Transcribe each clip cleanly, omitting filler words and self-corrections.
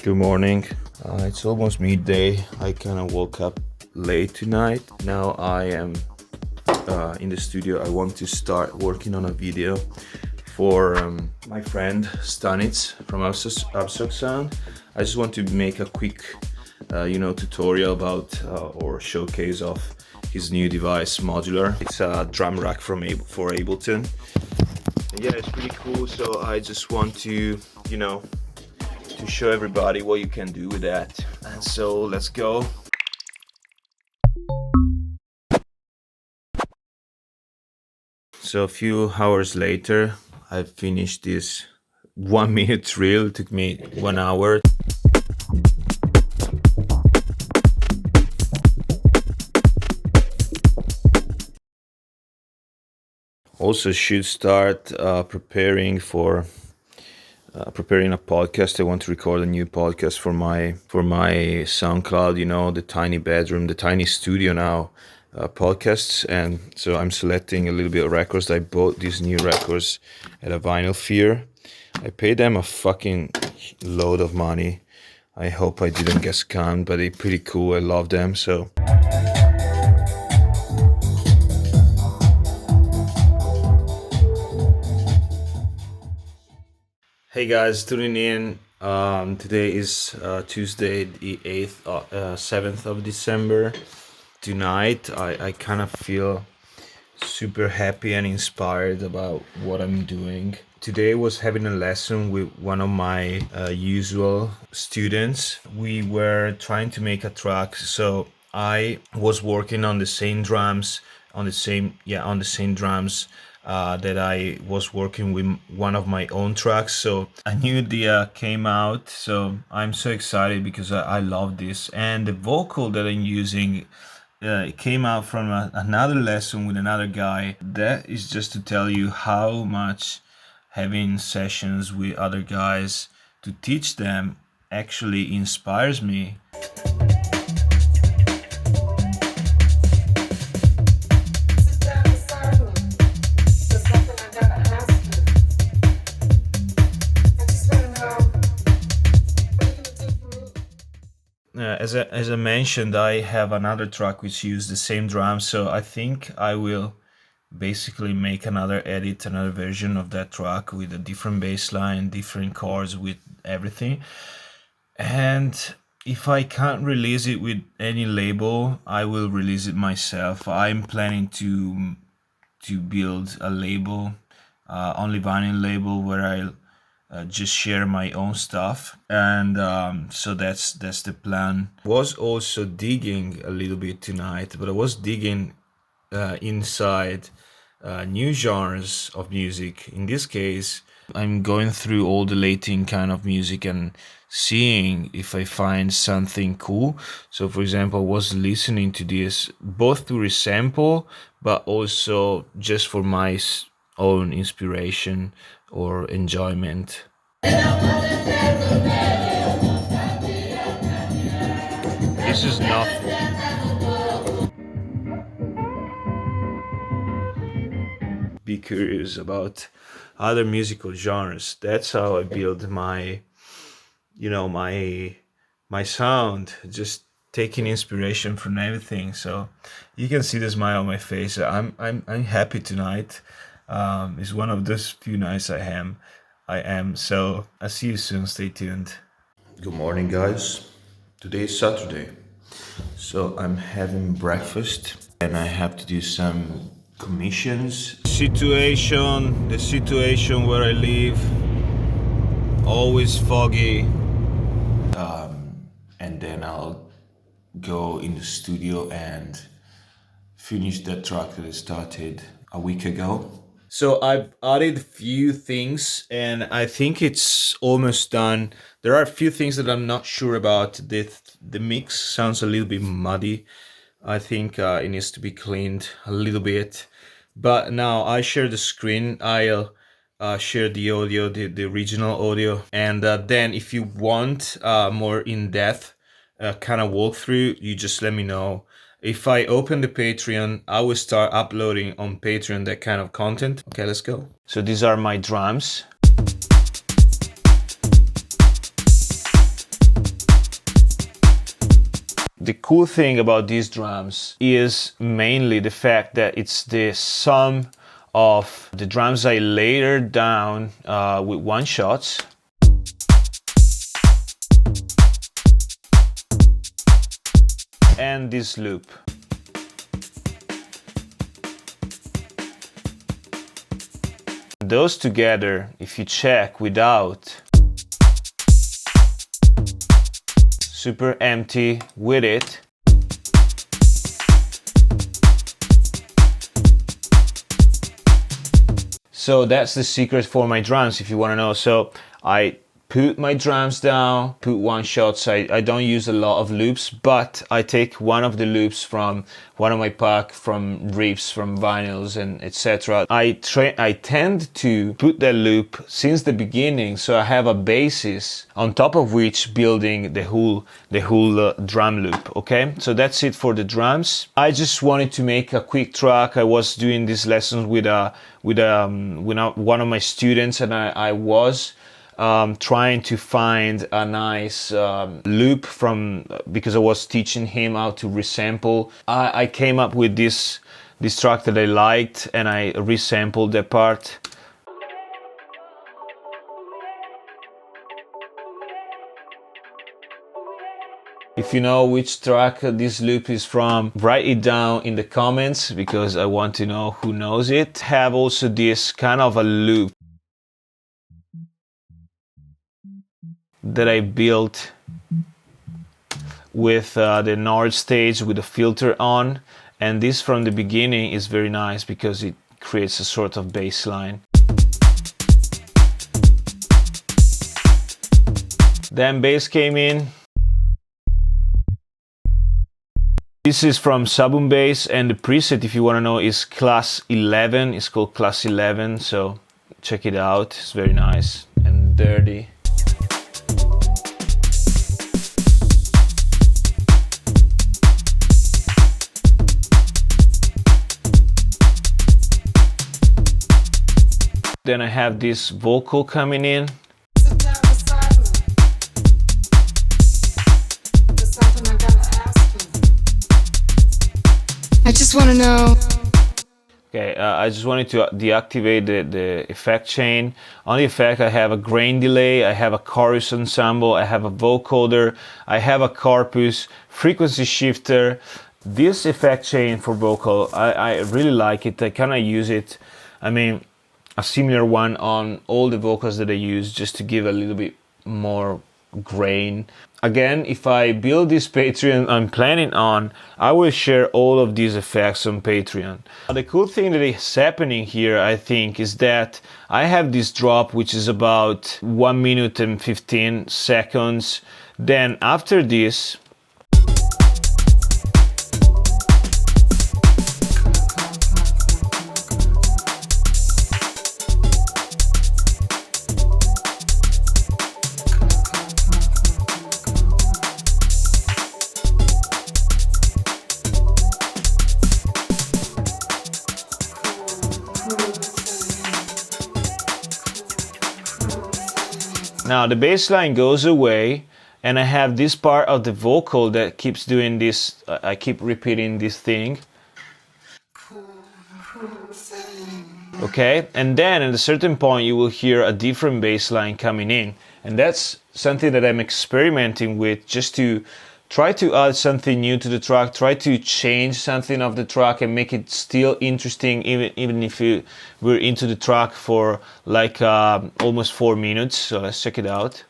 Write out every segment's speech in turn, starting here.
Good morning. It's almost midday. I kind of woke up late tonight. Now I am in the studio. I want to start working on a video for my friend Stanitz from Abstract Sound. I just want to make a quick, tutorial about or showcase of his new device, Modular. It's a drum rack for Ableton. Yeah, it's pretty cool. So I just want to, to show everybody what you can do with that. And so let's go. So a few hours later, I finished this 1 minute drill. It took me 1 hour. Also should start preparing a podcast. I want to record a new podcast for my SoundCloud, the tiny bedroom, the tiny studio now podcasts. And so I'm selecting a little bit of records. I bought these new records at a Vinyl Fair. I paid them a fucking load of money. I hope I didn't get scammed, but they're pretty cool. I love them. So hey guys, tuning in. Today is Tuesday, the 7th of December. Tonight, I kind of feel super happy and inspired about what I'm doing. Today I was having a lesson with one of my usual students. We were trying to make a track, so I was working on the same drums, that I was working with one of my own tracks. So a new idea came out. So I'm so excited because I love this. And the vocal that I'm using came out from another lesson with another guy. That is just to tell you how much having sessions with other guys to teach them actually inspires me. As I mentioned, I have another track which uses the same drums, so I think I will basically make another version of that track with a different bass line, different chords, with everything. And if I can't release it with any label, I will release it myself. I'm planning to build a label, only vinyl label, where I'll just share my own stuff. And so that's the plan. Was also digging a little bit tonight, but I was digging inside new genres of music. In this case, I'm going through all the Latin kind of music and seeing if I find something cool. So for example, I was listening to this both to resample, but also just for my own inspiration or enjoyment. This is nothing. Be curious about other musical genres. That's how I build my sound, just taking inspiration from everything. So you can see the smile on my face. I'm happy tonight. It's one of those few nights I am. So I'll see you soon. Stay tuned. Good morning, guys. Today is Saturday, so I'm having breakfast and I have to do some commissions. The situation where I live, always foggy. And then I'll go in the studio and finish that track that I started a week ago. So I've added a few things and I think it's almost done. There are a few things that I'm not sure about. The mix sounds a little bit muddy. I think it needs to be cleaned a little bit. But now I share the screen. I'll share the audio, the original audio. And then if you want more in-depth kind of walkthrough, you just let me know. If I open the Patreon, I will start uploading on Patreon that kind of content. Okay, let's go. So these are my drums. The cool thing about these drums is mainly the fact that it's the sum of the drums I layered down with one shots and this loop. Those together, if you check without, super empty with it, so that's the secret for my drums if you want to know. So I put my drums down, put one shots. I don't use a lot of loops, but I take one of the loops from one of my pack, from riffs, from vinyls, and etc. I tend to put that loop since the beginning, so I have a basis on top of which building the whole drum loop. Okay, so that's it for the drums. I just wanted to make a quick track. I was doing these lessons with one of my students, and I was trying to find a nice loop because I was teaching him how to resample. I came up with this track that I liked, and I resampled that part. If you know which track this loop is from, write it down in the comments because I want to know who knows it. Have also this kind of a loop that I built with the Nord stage with the filter on, and this from the beginning is very nice because it creates a sort of bass line. Then bass came in. This is from Sabun Bass, and the preset, if you want to know, is class 11. It's called class 11, so check it out. It's very nice and dirty. Then I have this vocal coming in. I just want to know. Okay, I just wanted to deactivate the effect chain. On the effect, I have a grain delay, I have a chorus ensemble, I have a vocoder, I have a corpus, frequency shifter. This effect chain for vocal, I really like it. I kind of use it. I mean, a similar one on all the vocals that I use, just to give a little bit more grain. Again, if I build this Patreon I'm planning on, I will share all of these effects on Patreon. The cool thing that is happening here, I think, is that I have this drop which is about 1 minute and 15 seconds. Then after this, now the bass line goes away, and I have this part of the vocal that keeps doing this. I keep repeating this thing. Okay, and then at a certain point you will hear a different bass line coming in, and that's something that I'm experimenting with, just to try to add something new to the track, try to change something of the track and make it still interesting, even if we're into the track for like almost 4 minutes. So let's check it out.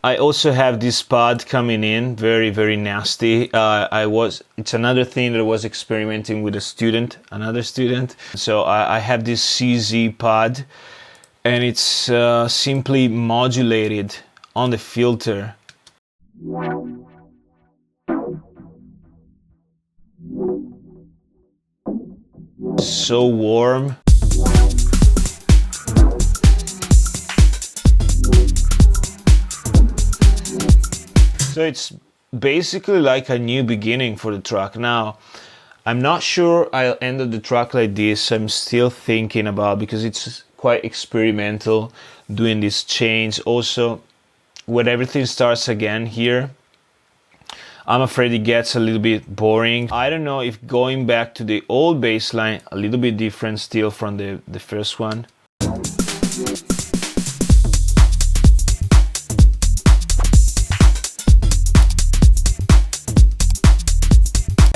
I also have this pad coming in, very, very nasty. It's another thing that I was experimenting with another student. So I have this CZ pad, and it's simply modulated on the filter. so warm. So it's basically like a new beginning for the track. Now, I'm not sure I'll end the track like this. I'm still thinking about, because it's quite experimental doing this change. Also, when everything starts again here, I'm afraid it gets a little bit boring. I don't know if going back to the old bass line, a little bit different still from the first one.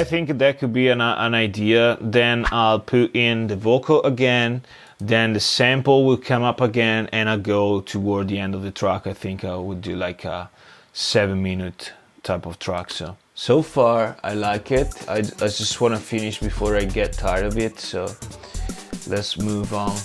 I think that could be an idea. Then I'll put in the vocal again, then the sample will come up again, and I'll go toward the end of the track. I think I would do like a 7-minute type of track. So far I like it. I just want to finish before I get tired of it, so let's move on.